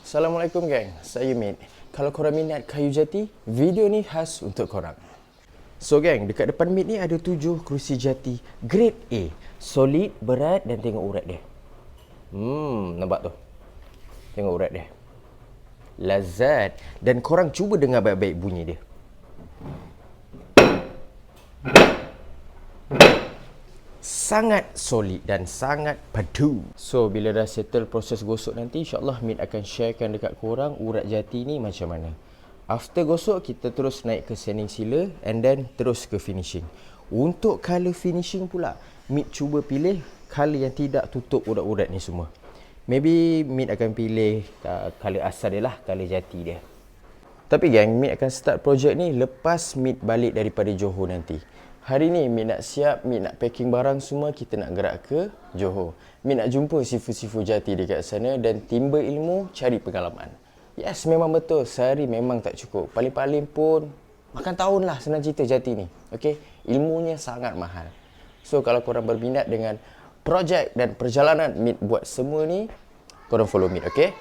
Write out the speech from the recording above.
Assalamualaikum gang, saya Mit. Kalau korang minat kayu jati, video ni khas untuk korang. So gang, dekat depan Mit ni ada 7 kerusi jati grade A. Solid, berat dan tengok urat dia. Nampak tu? Tengok urat dia. Lazat. Dan korang cuba dengar baik-baik bunyi dia. Sangat solid dan sangat padu. So, bila dah settle proses gosok nanti, insyaAllah Mit akan sharekan dekat korang urat jati ni macam mana. After gosok, kita terus naik ke sanding sealer and then terus ke finishing. Untuk colour finishing pula, Mit cuba pilih colour yang tidak tutup urat-urat ni semua. Maybe Mit akan pilih colour asal dia lah, colour jati dia. Tapi gang, Mit akan start projek ni lepas Mit balik daripada Johor nanti. Hari ni Mit nak siap, Mit nak packing barang semua, kita nak gerak ke Johor. Mit nak jumpa sifu-sifu jati dekat sana dan timba ilmu, cari pengalaman. Yes, memang betul, sehari memang tak cukup. Paling-paling pun makan tahun lah senang cerita jati ni. Okay? Ilmunya sangat mahal. So, kalau korang berminat dengan projek dan perjalanan Mit buat semua ni, korang follow Mit, okay?